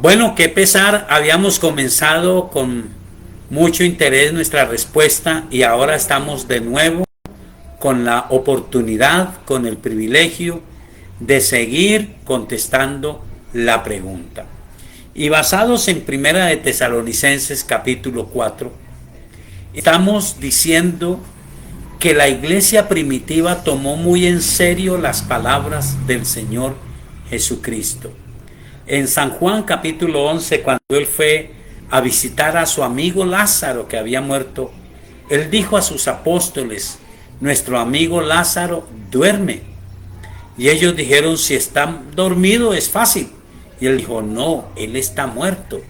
Bueno, qué pesar, habíamos comenzado con mucho interés nuestra respuesta y ahora estamos de nuevo con la oportunidad, con el privilegio de seguir contestando la pregunta. Y basados en Primera de Tesalonicenses capítulo 4, estamos diciendo que la iglesia primitiva tomó muy en serio las palabras del Señor Jesucristo. En San Juan capítulo 11, cuando él fue a visitar a su amigo Lázaro que había muerto, él dijo a sus apóstoles: nuestro amigo Lázaro duerme. Y ellos dijeron: si está dormido es fácil. Y él dijo: no, él está muerto.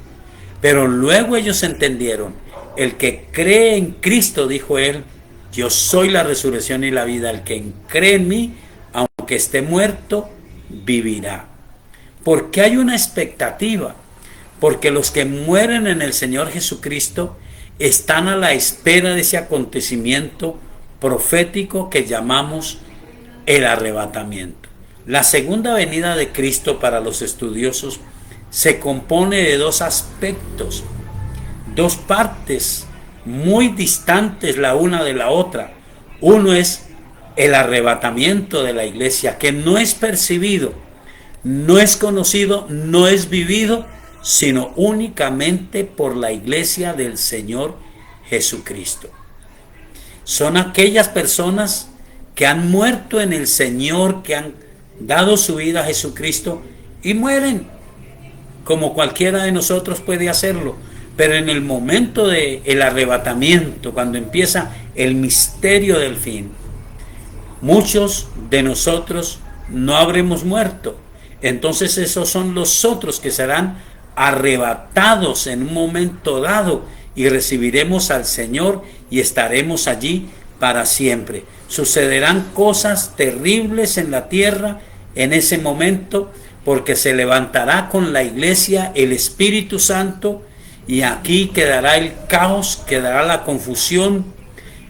Pero luego ellos entendieron: el que cree en Cristo, dijo él, yo soy la resurrección y la vida. El que cree en mí, aunque esté muerto, vivirá. Porque hay una expectativa, porque los que mueren en el Señor Jesucristo están a la espera de ese acontecimiento profético que llamamos el arrebatamiento. La segunda venida de Cristo para los estudiosos se compone de dos aspectos, dos partes muy distantes la una de la otra. Uno es el arrebatamiento de la iglesia, que no es percibido, no es conocido, no es vivido, sino únicamente por la iglesia del Señor Jesucristo. Son aquellas personas que han muerto en el Señor, que han dado su vida a Jesucristo y mueren, como cualquiera de nosotros puede hacerlo. Pero en el momento del arrebatamiento, cuando empieza el misterio del fin, muchos de nosotros no habremos muerto. Entonces esos son los otros que serán arrebatados en un momento dado y recibiremos al Señor y estaremos allí para siempre. Sucederán cosas terribles en la tierra en ese momento, porque se levantará con la iglesia el Espíritu Santo y aquí quedará el caos, quedará la confusión.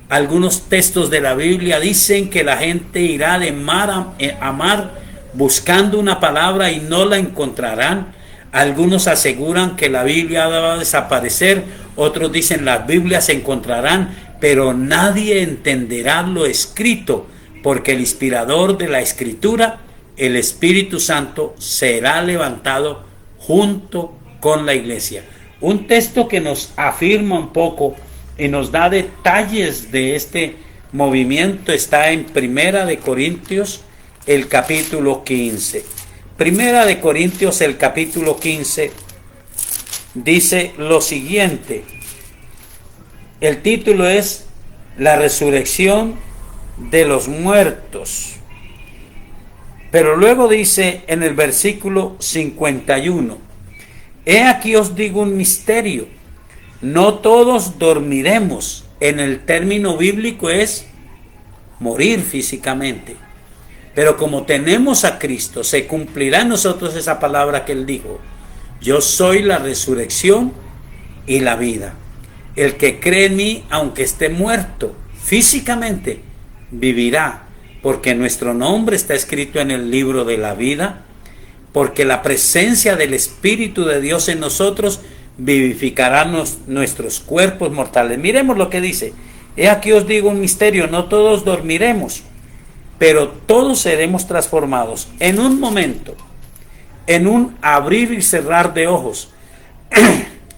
Algunos textos de la Biblia dicen que la gente irá de mar a mar buscando una palabra y no la encontrarán. Algunos aseguran que la Biblia va a desaparecer, otros dicen las Biblias se encontrarán, pero nadie entenderá lo escrito, porque el inspirador de la Escritura, el Espíritu Santo, será levantado junto con la iglesia. Un texto que nos afirma un poco y nos da detalles de este movimiento está en Primera de Corintios, el capítulo 15. Primera de Corintios, el capítulo 15, dice lo siguiente. El título es La resurrección de los muertos. Pero luego dice en el versículo 51, he aquí os digo un misterio, no todos dormiremos. En el término bíblico es morir físicamente. Pero como tenemos a Cristo, se cumplirá en nosotros esa palabra que él dijo: yo soy la resurrección y la vida. El que cree en mí, aunque esté muerto físicamente, vivirá, porque nuestro nombre está escrito en el libro de la vida, porque la presencia del Espíritu de Dios en nosotros vivificará nuestros cuerpos mortales. Miremos lo que dice: he aquí os digo un misterio, no todos dormiremos, pero todos seremos transformados en un momento, en un abrir y cerrar de ojos,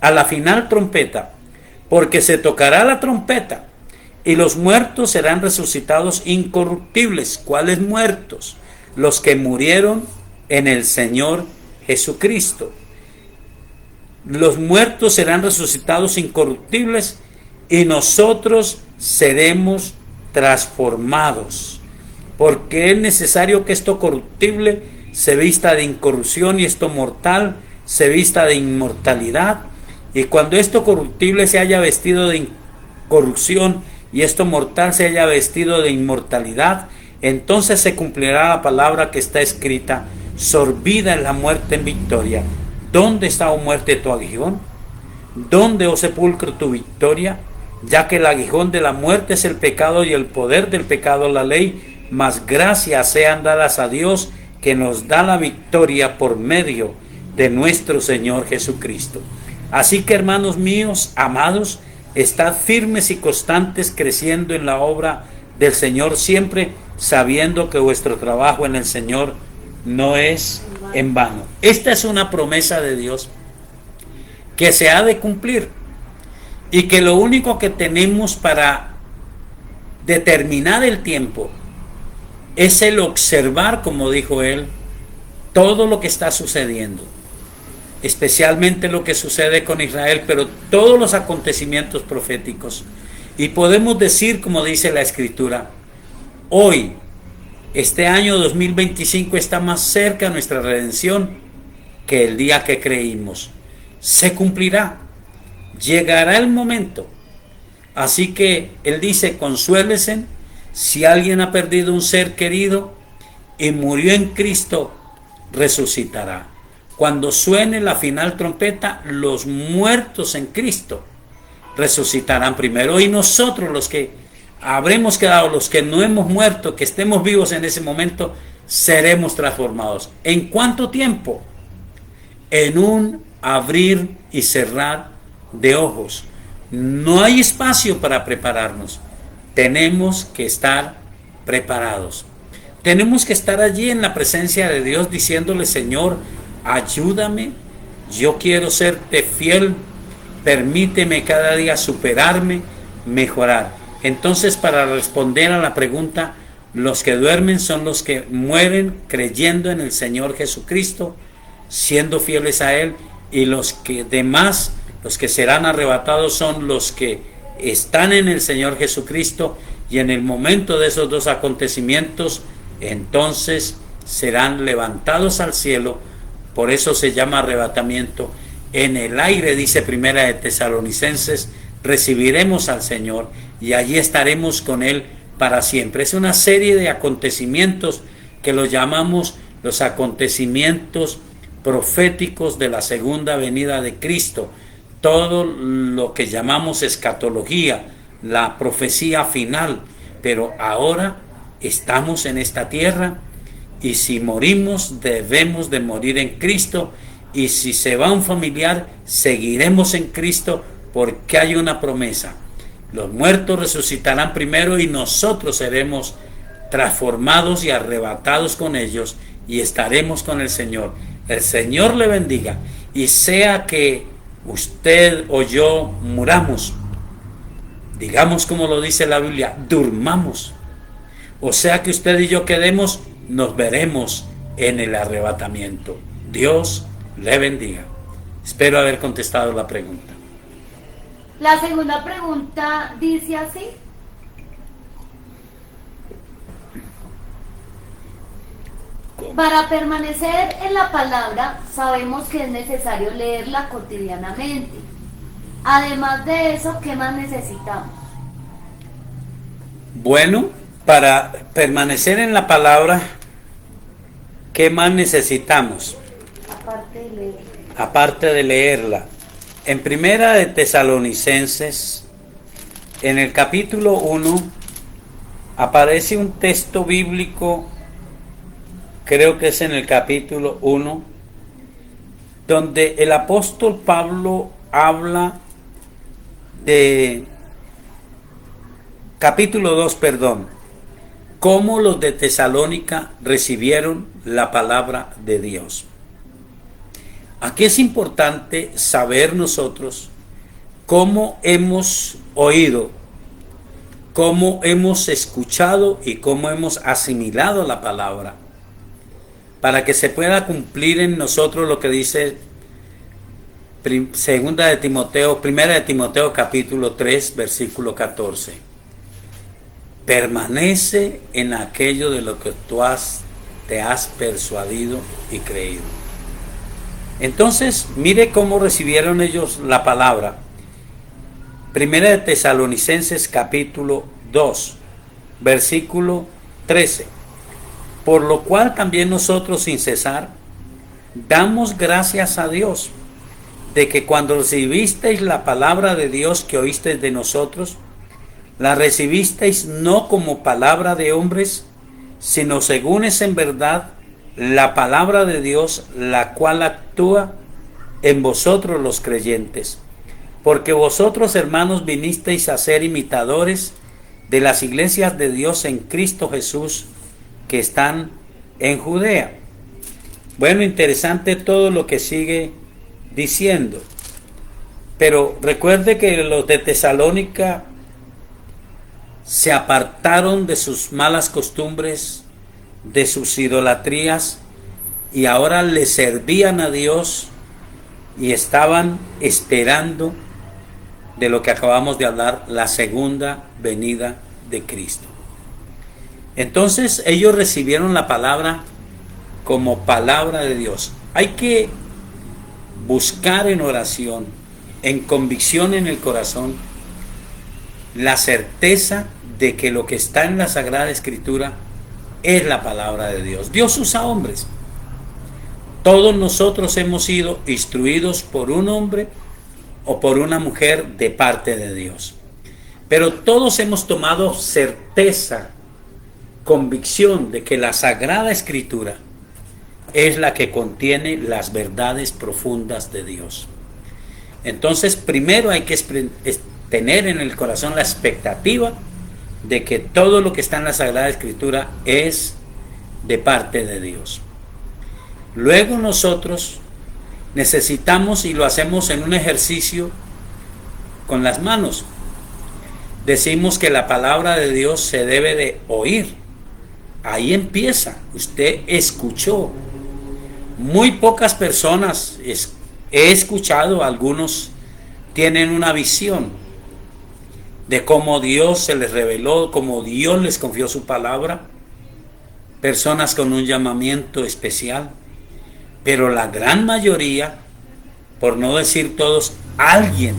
a la final trompeta, porque se tocará la trompeta y los muertos serán resucitados incorruptibles. ¿Cuáles muertos? Los que murieron en el Señor Jesucristo. Los muertos serán resucitados incorruptibles y nosotros seremos transformados. Porque es necesario que esto corruptible se vista de incorrupción y esto mortal se vista de inmortalidad. Y cuando esto corruptible se haya vestido de incorrupción y esto mortal se haya vestido de inmortalidad, entonces se cumplirá la palabra que está escrita: sorbida es la muerte en victoria. ¿Dónde está, oh muerte, tu aguijón? ¿Dónde, oh sepulcro, tu victoria? Ya que el aguijón de la muerte es el pecado y el poder del pecado la ley, mas gracias sean dadas a Dios que nos da la victoria por medio de nuestro Señor Jesucristo. Así que, hermanos míos, amados, estad firmes y constantes creciendo en la obra del Señor, siempre sabiendo que vuestro trabajo en el Señor no es en vano. Esta es una promesa de Dios que se ha de cumplir y que lo único que tenemos para determinar el tiempo es el observar, como dijo él, todo lo que está sucediendo, especialmente lo que sucede con Israel, pero todos los acontecimientos proféticos. Y podemos decir, como dice la Escritura, hoy, este año 2025 está más cerca de nuestra redención que el día que creímos. Se cumplirá, llegará el momento. Así que él dice, consuélesen si alguien ha perdido un ser querido y murió en Cristo, resucitará. Cuando suene la final trompeta, los muertos en Cristo resucitarán primero, y nosotros, los que habremos quedado, los que no hemos muerto, que estemos vivos en ese momento, seremos transformados. ¿En cuánto tiempo? En un abrir y cerrar de ojos. No hay espacio para prepararnos. Tenemos que estar preparados. Tenemos que estar allí en la presencia de Dios diciéndole, Señor, ayúdame, yo quiero serte fiel, permíteme cada día superarme, mejorar. Entonces, para responder a la pregunta, los que duermen son los que mueren creyendo en el Señor Jesucristo, siendo fieles a Él, y los que demás, los que serán arrebatados, son los que están en el Señor Jesucristo, y en el momento de esos dos acontecimientos, entonces serán levantados al cielo. Por eso se llama arrebatamiento. En el aire, dice Primera de Tesalonicenses, recibiremos al Señor y allí estaremos con Él para siempre. Es una serie de acontecimientos que los llamamos los acontecimientos proféticos de la segunda venida de Cristo. Todo lo que llamamos escatología, la profecía final. Pero ahora estamos en esta tierra, y si morimos, debemos de morir en Cristo, y si se va un familiar, seguiremos en Cristo, porque hay una promesa. Los muertos resucitarán primero, y nosotros seremos transformados y arrebatados con ellos, y estaremos con el Señor. El Señor le bendiga, y sea que usted o yo muramos, digamos como lo dice la Biblia, durmamos, o sea que usted y yo quedemos, nos veremos en el arrebatamiento. Dios le bendiga. Espero haber contestado la pregunta. La segunda pregunta dice así: para permanecer en la palabra, sabemos que es necesario leerla cotidianamente. Además de eso, ¿qué más necesitamos? Bueno, para permanecer en la palabra, ¿qué más necesitamos? Aparte de leerla. En Primera de Tesalonicenses, en el capítulo 1, aparece un texto bíblico, creo que es en el capítulo 1, donde el apóstol Pablo habla de, capítulo 2, perdón, cómo los de Tesalónica recibieron la palabra de Dios. Aquí es importante saber nosotros cómo hemos oído, cómo hemos escuchado y cómo hemos asimilado la palabra, para que se pueda cumplir en nosotros lo que dice Primera de Timoteo capítulo 3, versículo 14. Permanece en aquello de lo que te has persuadido y creído. Entonces, mire cómo recibieron ellos la palabra. Primera de Tesalonicenses capítulo 2, versículo 13. Por lo cual también nosotros sin cesar damos gracias a Dios de que cuando recibisteis la palabra de Dios que oísteis de nosotros, la recibisteis no como palabra de hombres, sino según es en verdad la palabra de Dios, la cual actúa en vosotros los creyentes. Porque vosotros, hermanos, vinisteis a ser imitadores de las iglesias de Dios en Cristo Jesús que están en Judea. Bueno, interesante todo lo que sigue diciendo. Pero recuerde que los de Tesalónica se apartaron de sus malas costumbres, de sus idolatrías, y ahora le servían a Dios y estaban esperando de lo que acabamos de hablar, la segunda venida de Cristo. Entonces ellos recibieron la palabra como palabra de Dios. Hay que buscar en oración, en convicción en el corazón, la certeza de que lo que está en la Sagrada Escritura es la palabra de Dios. Dios usa hombres. Todos nosotros hemos sido instruidos por un hombre o por una mujer de parte de Dios. Pero todos hemos tomado certeza, convicción de que la Sagrada Escritura es la que contiene las verdades profundas de Dios. Entonces, primero hay que tener en el corazón la expectativa de que todo lo que está en la Sagrada Escritura es de parte de Dios. Luego nosotros necesitamos, y lo hacemos en un ejercicio con las manos, decimos que la palabra de Dios se debe de oír. Ahí empieza, usted escuchó. Muy pocas personas he escuchado, algunos tienen una visión de cómo Dios se les reveló, cómo Dios les confió su palabra, personas con un llamamiento especial, pero la gran mayoría, por no decir todos, alguien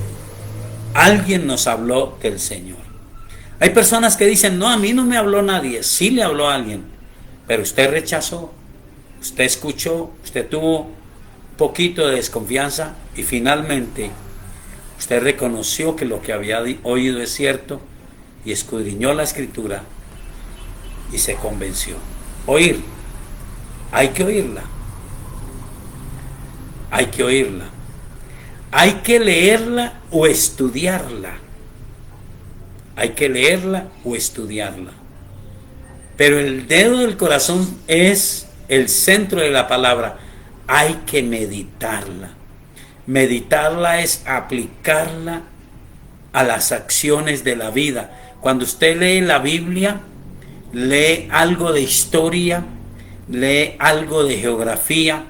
nos habló del Señor. Hay personas que dicen, no, a mí no me habló nadie. Sí le habló a alguien, pero usted rechazó, usted escuchó, usted tuvo un poquito de desconfianza y finalmente usted reconoció que lo que había oído es cierto y escudriñó la Escritura y se convenció. Oír, hay que oírla. Hay que oírla. Hay que leerla o estudiarla. Hay que leerla o estudiarla. Pero el dedo del corazón es el centro de la palabra. Hay que meditarla. Meditarla es aplicarla a las acciones de la vida. Cuando usted lee la Biblia, lee algo de historia, lee algo de geografía,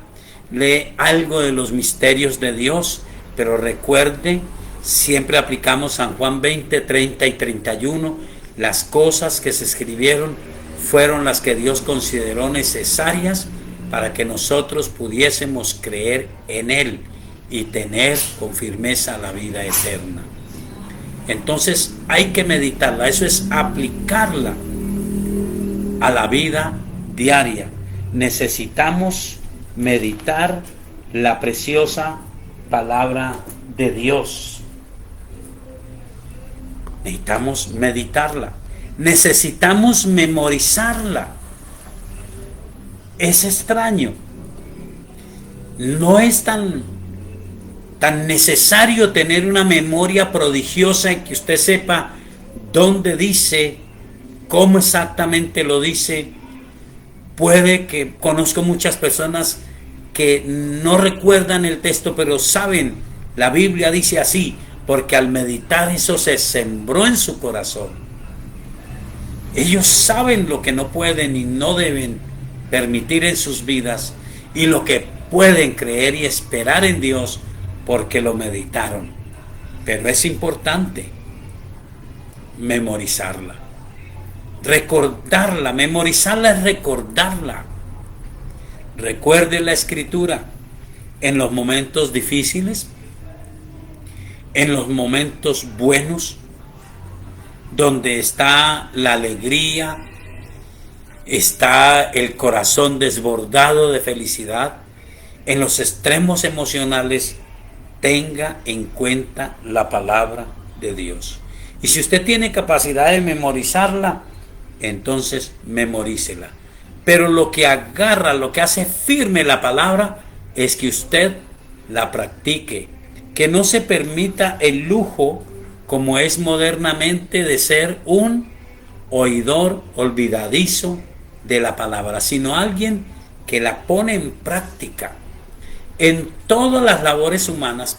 lee algo de los misterios de Dios, pero recuerde, siempre aplicamos San Juan 20, 30 y 31, las cosas que se escribieron fueron las que Dios consideró necesarias para que nosotros pudiésemos creer en Él y tener con firmeza la vida eterna. Entonces hay que meditarla, eso es aplicarla a la vida diaria. Necesitamos meditar la preciosa palabra de Dios. Necesitamos meditarla. Necesitamos memorizarla. Es extraño. No es tan necesario tener una memoria prodigiosa en que usted sepa dónde dice, cómo exactamente lo dice. Puede que conozco muchas personas que no recuerdan el texto, pero saben, la Biblia dice así, porque al meditar eso se sembró en su corazón. Ellos saben lo que no pueden y no deben permitir en sus vidas y lo que pueden creer y esperar en Dios porque lo meditaron. Pero es importante memorizarla. Recordarla, memorizarla es recordarla. Recuerde la Escritura en los momentos difíciles, en los momentos buenos, donde está la alegría, está el corazón desbordado de felicidad. En los extremos emocionales, tenga en cuenta la palabra de Dios. Y si usted tiene capacidad de memorizarla, entonces memorícela. Pero lo que agarra, lo que hace firme la palabra es que usted la practique, que no se permita el lujo, como es modernamente, de ser un oidor olvidadizo de la palabra, sino alguien que la pone en práctica. En todas las labores humanas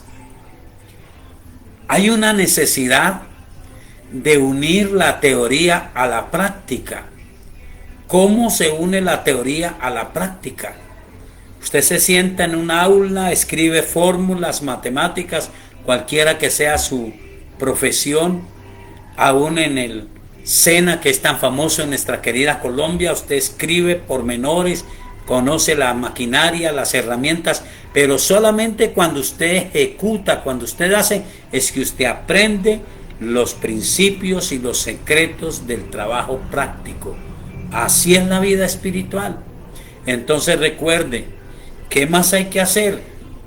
hay una necesidad de unir la teoría a la práctica. ¿Cómo se une la teoría a la práctica? Usted se sienta en un aula, escribe fórmulas matemáticas, cualquiera que sea su profesión, aún en el SENA, que es tan famoso en nuestra querida Colombia, usted escribe pormenores, conoce la maquinaria, las herramientas, pero solamente cuando usted ejecuta, cuando usted hace, es que usted aprende los principios y los secretos del trabajo práctico. Así es la vida espiritual. Entonces recuerde, ¿qué más hay que hacer?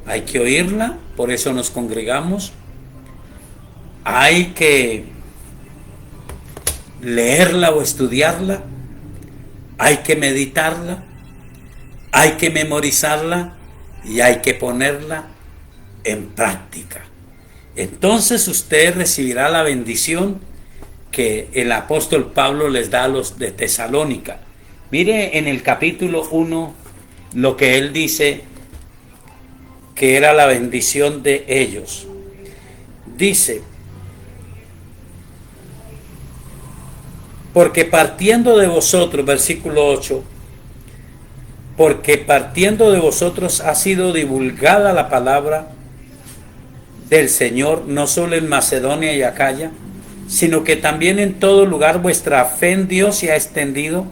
Hay que oírla, por eso nos congregamos. Hay que leerla o estudiarla. Hay que meditarla. Hay que memorizarla y hay que ponerla en práctica. Entonces usted recibirá la bendición que el apóstol Pablo les da a los de Tesalónica. Mire en el capítulo 1 lo que él dice que era la bendición de ellos. Dice: porque partiendo de vosotros, versículo 8, porque partiendo de vosotros ha sido divulgada la palabra del Señor, no solo en Macedonia y Acaya, sino que también en todo lugar vuestra fe en Dios se ha extendido,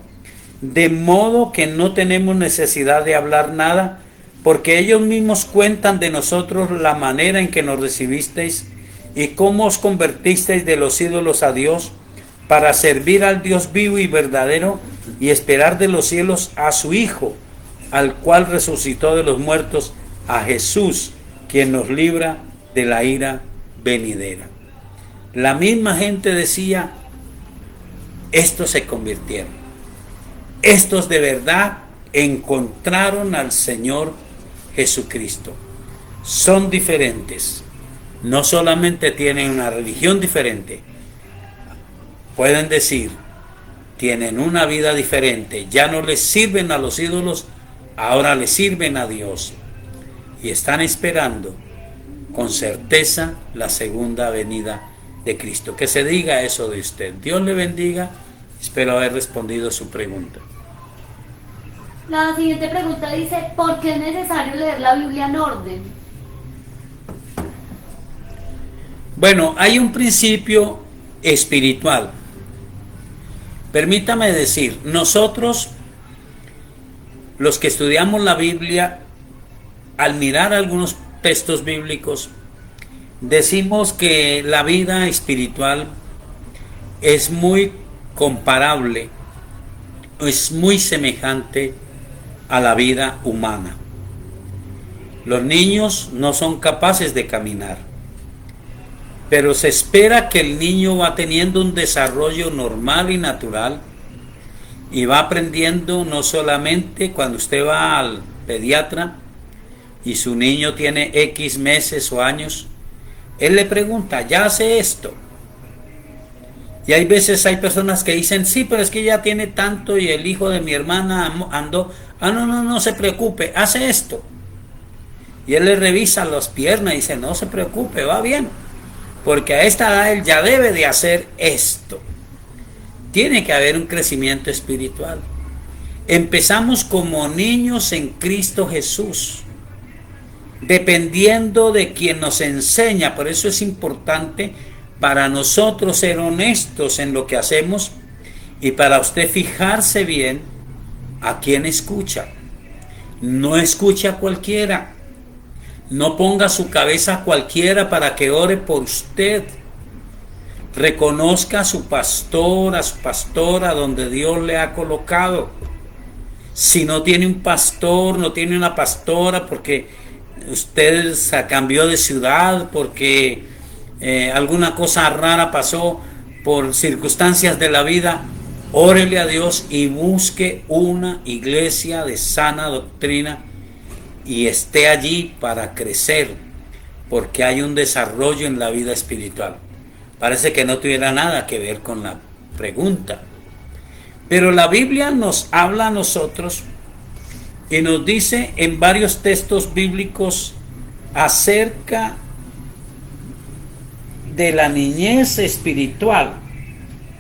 de modo que no tenemos necesidad de hablar nada, porque ellos mismos cuentan de nosotros la manera en que nos recibisteis y cómo os convertisteis de los ídolos a Dios, para servir al Dios vivo y verdadero y esperar de los cielos a su Hijo, al cual resucitó de los muertos, a Jesús, quien nos libra de la ira venidera. La misma gente decía: estos se convirtieron, estos de verdad encontraron al Señor Jesucristo. Son diferentes, no solamente tienen una religión diferente, pueden decir, tienen una vida diferente, ya no les sirven a los ídolos, ahora les sirven a Dios y están esperando con certeza la segunda venida de Cristo. Que se diga eso de usted. Dios le bendiga. Espero haber respondido su pregunta. La siguiente pregunta dice: ¿por qué es necesario leer la Biblia en orden? Bueno, hay un principio espiritual. Permítame decir, nosotros, los que estudiamos la Biblia, al mirar algunos textos bíblicos, decimos que la vida espiritual es muy comparable, es muy semejante a la vida humana. Los niños no son capaces de caminar, pero se espera que el niño va teniendo un desarrollo normal y natural y va aprendiendo. No solamente cuando usted va al pediatra y su niño tiene X meses o años, él le pregunta: ¿ya hace esto? Y hay veces hay personas que dicen: sí, pero es que ya tiene tanto y el hijo de mi hermana andó. No se preocupe, hace esto. Y él le revisa las piernas y dice: no se preocupe, va bien, porque a esta edad él ya debe de hacer esto. Tiene que haber un crecimiento espiritual. Empezamos como niños en Cristo Jesús, dependiendo de quien nos enseña. Por eso es importante para nosotros ser honestos en lo que hacemos y para usted fijarse bien a quién escucha. No escuche a cualquiera. No ponga su cabeza a cualquiera para que ore por usted. Reconozca a su pastor, a su pastora, donde Dios le ha colocado. Si no tiene un pastor, no tiene una pastora, porque usted se cambió de ciudad, porque alguna cosa rara pasó por circunstancias de la vida, órele a Dios y busque una iglesia de sana doctrina y esté allí para crecer, porque hay un desarrollo en la vida espiritual. Parece que no tuviera nada que ver con la pregunta, pero la Biblia nos habla a nosotros y nos dice en varios textos bíblicos acerca de la niñez espiritual.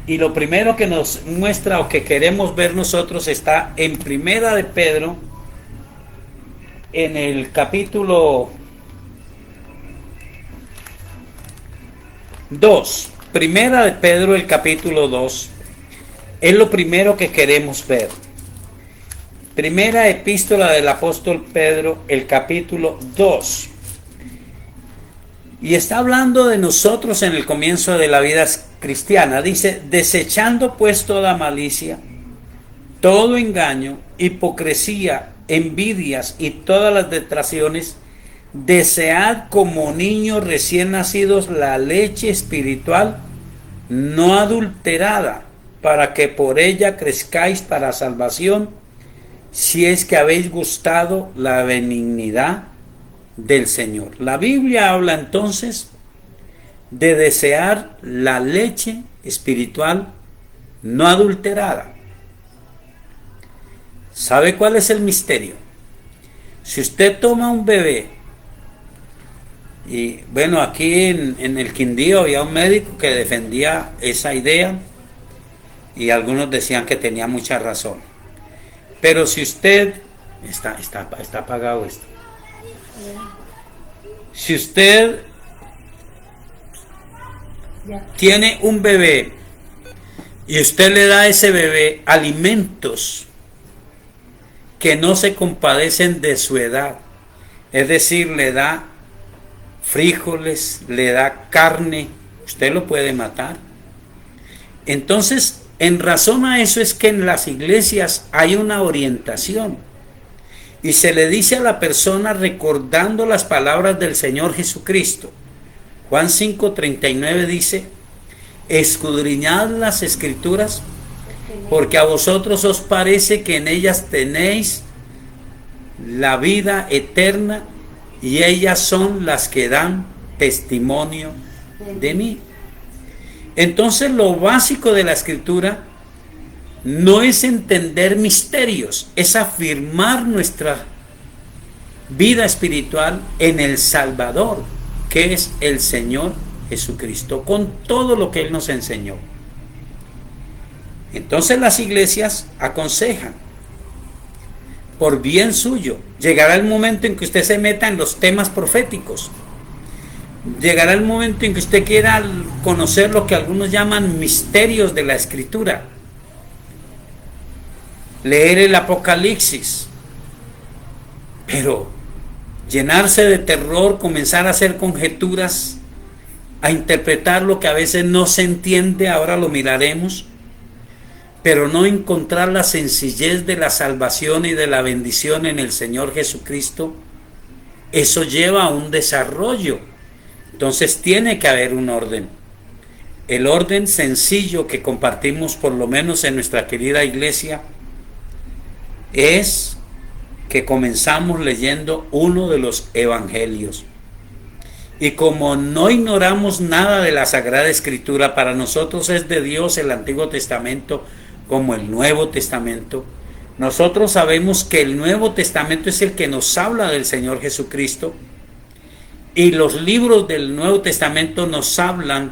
Y lo primero que nos muestra o que queremos ver nosotros está en Primera de Pedro, en el capítulo 2. Primera de Pedro, el capítulo 2, es lo primero que queremos ver. Primera epístola del apóstol Pedro, el capítulo 2. Y está hablando de nosotros en el comienzo de la vida cristiana. Dice, desechando pues toda malicia, todo engaño, hipocresía, envidias y todas las detracciones, desead como niños recién nacidos la leche espiritual no adulterada, para que por ella crezcáis para salvación, si es que habéis gustado la benignidad del Señor. La Biblia habla entonces de desear la leche espiritual no adulterada. ¿Sabe cuál es el misterio? Si usted toma un bebé, y bueno, aquí en el Quindío había un médico que defendía esa idea y algunos decían que tenía mucha razón. Pero si usted está apagado esto. Si usted tiene un bebé y usted le da a ese bebé alimentos que no se compadecen de su edad, es decir, le da frijoles, le da carne, usted lo puede matar. Entonces, en razón a eso es que en las iglesias hay una orientación y se le dice a la persona recordando las palabras del Señor Jesucristo. Juan 5:39 dice, escudriñad las escrituras, porque a vosotros os parece que en ellas tenéis la vida eterna y ellas son las que dan testimonio de mí. Entonces lo básico de la escritura no es entender misterios, es afirmar nuestra vida espiritual en el Salvador, que es el Señor Jesucristo, con todo lo que Él nos enseñó. Entonces las iglesias aconsejan, por bien suyo, llegará el momento en que usted se meta en los temas proféticos. Llegará el momento en que usted quiera conocer lo que algunos llaman misterios de la Escritura. Leer el Apocalipsis. Pero llenarse de terror, comenzar a hacer conjeturas, a interpretar lo que a veces no se entiende, ahora lo miraremos, pero no encontrar la sencillez de la salvación y de la bendición en el Señor Jesucristo, eso lleva a un desarrollo. Entonces tiene que haber un orden. El orden sencillo que compartimos por lo menos en nuestra querida iglesia es que comenzamos leyendo uno de los evangelios. Y como no ignoramos nada de la Sagrada Escritura, para nosotros es de Dios el Antiguo Testamento como el Nuevo Testamento. Nosotros sabemos que el Nuevo Testamento es el que nos habla del Señor Jesucristo. Y los libros del Nuevo Testamento nos hablan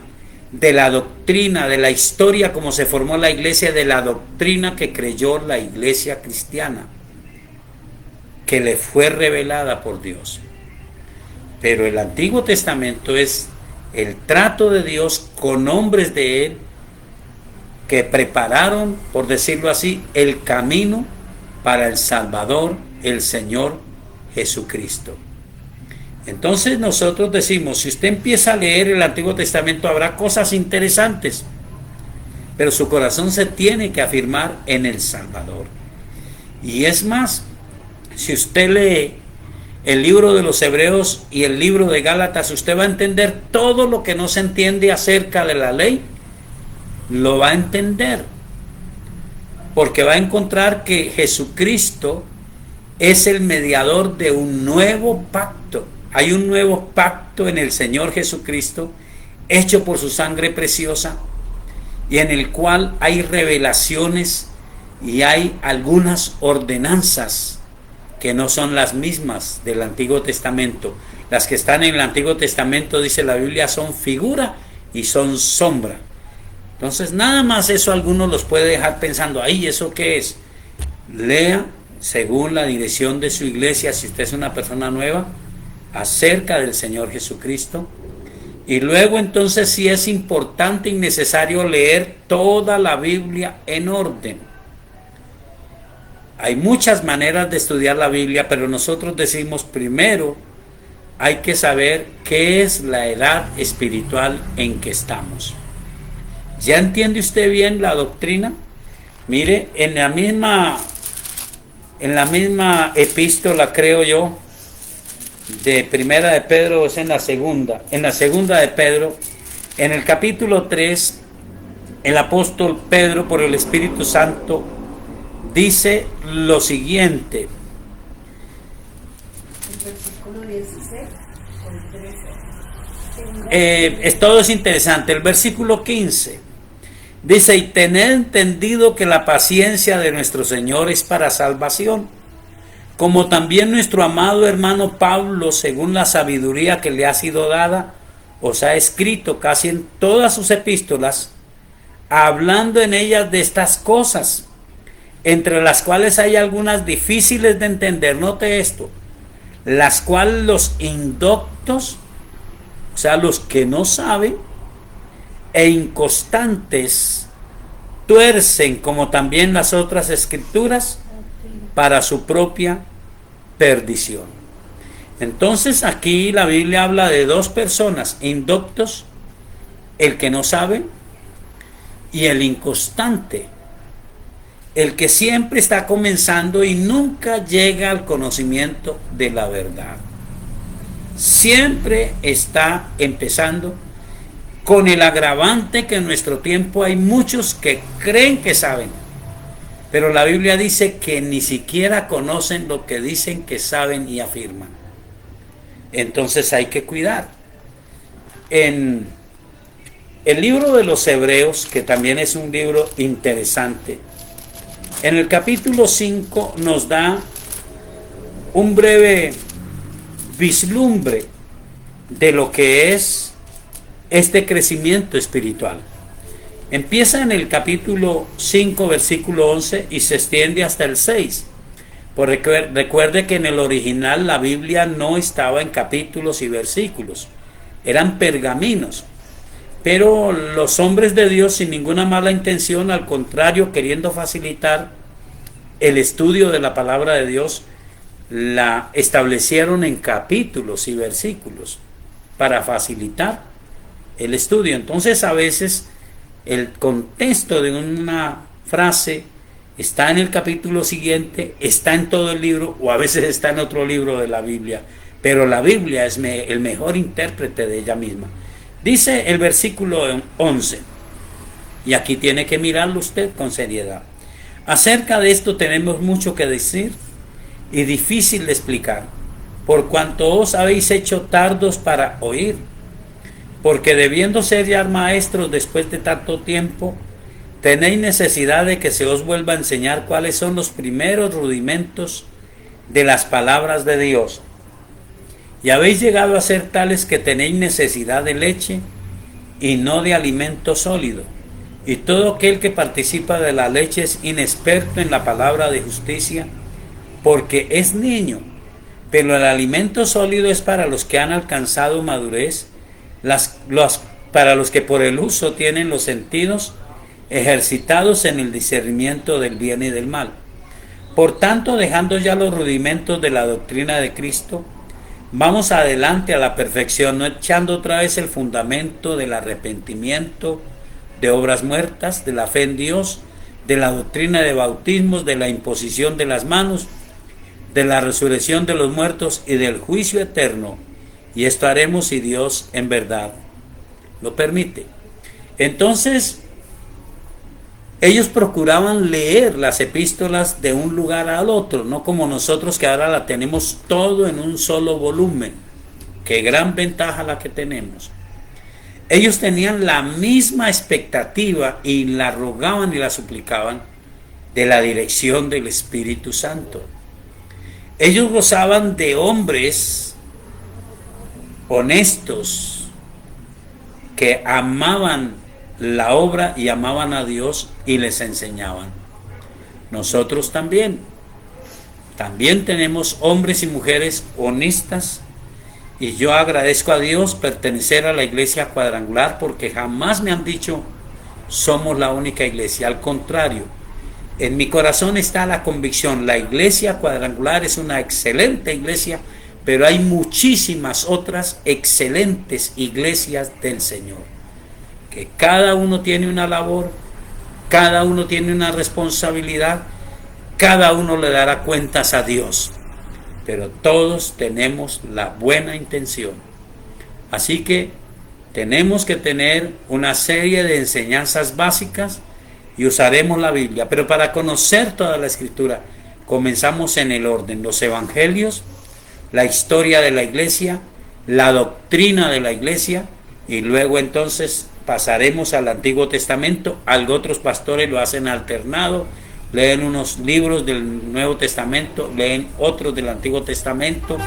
de la doctrina, de la historia, como se formó la iglesia, de la doctrina que creyó la iglesia cristiana, que le fue revelada por Dios. Pero el Antiguo Testamento es el trato de Dios con hombres de Él que prepararon, por decirlo así, el camino para el Salvador, el Señor Jesucristo. Entonces nosotros decimos, si usted empieza a leer el Antiguo Testamento habrá cosas interesantes, pero su corazón se tiene que afirmar en el Salvador. Y es más, si usted lee el libro de los Hebreos y el libro de Gálatas, usted va a entender todo lo que no se entiende acerca de la ley, lo va a entender. porque va a encontrar que Jesucristo es el mediador de un nuevo pacto. Hay un nuevo pacto en el Señor Jesucristo, hecho por su sangre preciosa, y en el cual hay revelaciones y hay algunas ordenanzas que no son las mismas del Antiguo Testamento. Las que están en el Antiguo Testamento, dice la Biblia, son figura y son sombra. Entonces nada más eso algunos los puede dejar pensando, ay, ¿eso qué es? Lea según la dirección de su iglesia, si usted es una persona nueva, acerca del Señor Jesucristo. Y luego entonces sí es importante y necesario leer toda la Biblia en orden. Hay muchas maneras de estudiar la Biblia, pero nosotros decimos primero hay que saber qué es la edad espiritual en que estamos. ¿Ya entiende usted bien la doctrina? Mire, en la misma epístola, creo yo, de Primera de Pedro, es en la segunda de Pedro, en el capítulo 3, el apóstol Pedro, por el Espíritu Santo, dice lo siguiente. El versículo 16 o 13. Todo es interesante. El versículo 15 dice: y tened entendido que la paciencia de nuestro Señor es para salvación, como también nuestro amado hermano Pablo, según la sabiduría que le ha sido dada, os ha escrito casi en todas sus epístolas, hablando en ellas de estas cosas, entre las cuales hay algunas difíciles de entender. Note esto: las cuales los indoctos, o sea, los que no saben, e inconstantes, tuercen, como también las otras escrituras, para su propia perdición. Entonces aquí la Biblia habla de dos personas: indoctos, el que no sabe, y el inconstante, el que siempre está comenzando y nunca llega al conocimiento de la verdad. Siempre está empezando, con el agravante que en nuestro tiempo hay muchos que creen que saben, pero la Biblia dice que ni siquiera conocen lo que dicen que saben y afirman. Entonces hay que cuidar. En el libro de los Hebreos, que también es un libro interesante, en el capítulo 5 nos da un breve vislumbre de lo que es este crecimiento espiritual. Empieza en el capítulo 5, versículo 11, y se extiende hasta el 6. Recuerde que en el original la Biblia no estaba en capítulos y versículos, eran pergaminos. Pero los hombres de Dios, sin ninguna mala intención, al contrario, queriendo facilitar el estudio de la palabra de Dios, la establecieron en capítulos y versículos para facilitar el estudio. Entonces a veces el contexto de una frase está en el capítulo siguiente, está en todo el libro, o a veces está en otro libro de la Biblia, pero la Biblia es el mejor intérprete de ella misma. Dice el versículo 11, y aquí tiene que mirarlo usted con seriedad: acerca de esto tenemos mucho que decir y difícil de explicar, por cuanto os habéis hecho tardos para oír, porque debiendo ser ya maestros después de tanto tiempo, tenéis necesidad de que se os vuelva a enseñar cuáles son los primeros rudimentos de las palabras de Dios. Y habéis llegado a ser tales que tenéis necesidad de leche y no de alimento sólido. Y todo aquel que participa de la leche es inexperto en la palabra de justicia, porque es niño. Pero el alimento sólido es para los que han alcanzado madurez, para los que por el uso tienen los sentidos ejercitados en el discernimiento del bien y del mal. Por tanto, dejando ya los rudimentos de la doctrina de Cristo, vamos adelante a la perfección, no echando otra vez el fundamento del arrepentimiento, de obras muertas, de la fe en Dios, de la doctrina de bautismos, de la imposición de las manos, de la resurrección de los muertos y del juicio eterno. Y esto haremos si Dios en verdad lo permite. Entonces, Ellos procuraban leer las epístolas de un lugar al otro, no como nosotros que ahora la tenemos todo en un solo volumen. Qué gran ventaja la que tenemos. Ellos tenían la misma expectativa y la rogaban y la suplicaban de la dirección del Espíritu Santo. Ellos gozaban de hombres honestos que amaban la obra y amaban a Dios y les enseñaban. Nosotros también tenemos hombres y mujeres honestas, y yo agradezco a Dios pertenecer a la iglesia cuadrangular, porque jamás me han dicho somos la única iglesia. Al contrario, en mi corazón está la convicción, la iglesia cuadrangular es una excelente iglesia, pero hay muchísimas otras excelentes iglesias del Señor, que cada uno tiene una labor, cada uno tiene una responsabilidad, cada uno le dará cuentas a Dios, pero todos tenemos la buena intención. Así que tenemos que tener una serie de enseñanzas básicas y usaremos la Biblia, pero para conocer toda la Escritura comenzamos en el orden: los evangelios, la historia de la iglesia, la doctrina de la iglesia, y luego entonces pasaremos al Antiguo Testamento. Algo otros pastores lo hacen alternado, leen unos libros del Nuevo Testamento, leen otros del Antiguo Testamento.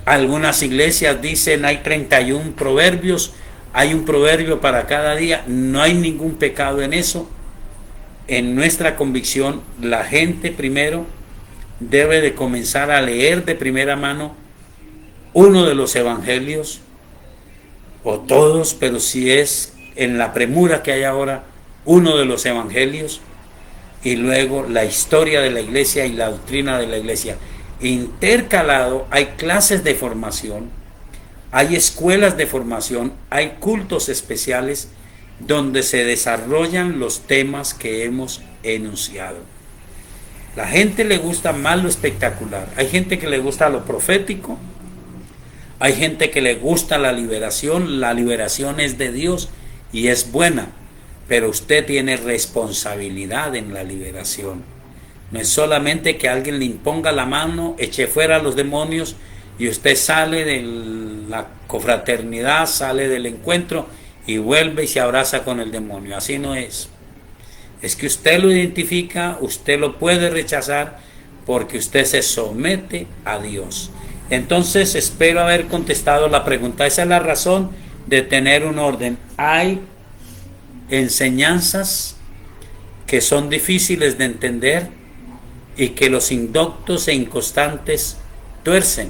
Algunas iglesias dicen hay 31 proverbios, hay un proverbio para cada día. No hay ningún pecado en eso. En nuestra convicción, la gente primero debe de comenzar a leer de primera mano uno de los evangelios, o todos, pero si es en la premura que hay ahora, uno de los evangelios, y luego la historia de la iglesia y la doctrina de la iglesia. Intercalado hay clases de formación, hay escuelas de formación, hay cultos especiales donde se desarrollan los temas que hemos enunciado. La gente le gusta más lo espectacular, hay gente que le gusta lo profético, hay gente que le gusta la liberación es de Dios y es buena, pero usted tiene responsabilidad en la liberación. No es solamente que alguien le imponga la mano, eche fuera a los demonios y usted sale de la confraternidad, sale del encuentro y vuelve y se abraza con el demonio. Así no es. Es que usted lo identifica, usted lo puede rechazar porque usted se somete a Dios. Entonces espero haber contestado la pregunta. Esa es la razón de tener un orden. Hay enseñanzas que son difíciles de entender y que los indoctos e inconstantes tuercen.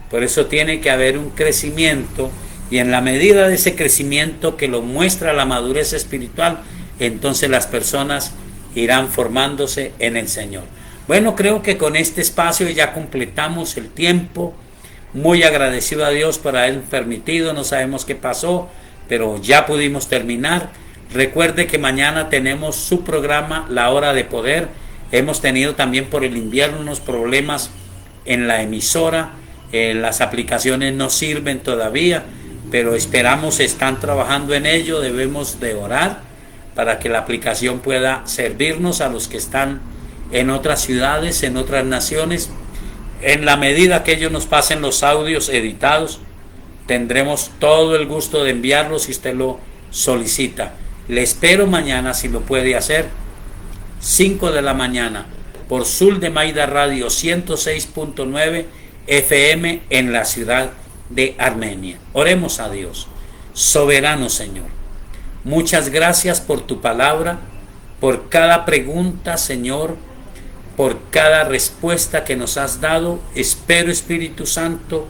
Por eso tiene que haber un crecimiento, y en la medida de ese crecimiento que lo muestra la madurez espiritual, entonces las personas irán formándose en el Señor. Bueno, creo que con este espacio ya completamos el tiempo. Muy agradecido a Dios por haber permitido, no sabemos qué pasó, pero ya pudimos terminar. Recuerde que mañana tenemos su programa La Hora de Poder. Hemos tenido también por el invierno unos problemas en la emisora, las aplicaciones no sirven todavía, pero esperamos, están trabajando en ello. Debemos de orar para que la aplicación pueda servirnos a los que están en otras ciudades, en otras naciones. En la medida que ellos nos pasen los audios editados, tendremos todo el gusto de enviarlos si usted lo solicita. Le espero mañana, si lo puede hacer, 5 de la mañana, por Sul de Maida Radio 106.9 FM en la ciudad de Armenia. Oremos a Dios. Soberano Señor, muchas gracias por tu palabra, por cada pregunta, Señor, por cada respuesta que nos has dado. Espero, Espíritu Santo,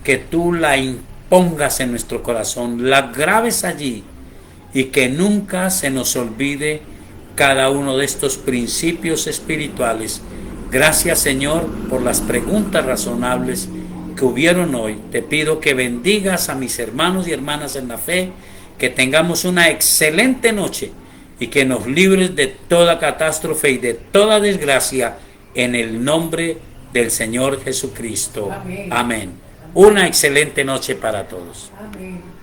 que tú la impongas en nuestro corazón, la grabes allí, y que nunca se nos olvide cada uno de estos principios espirituales. Gracias, Señor, por las preguntas razonables que hubieron hoy. Te pido que bendigas a mis hermanos y hermanas en la fe, que tengamos una excelente noche y que nos libres de toda catástrofe y de toda desgracia en el nombre del Señor Jesucristo. Amén. Amén. Una excelente noche para todos. Amén.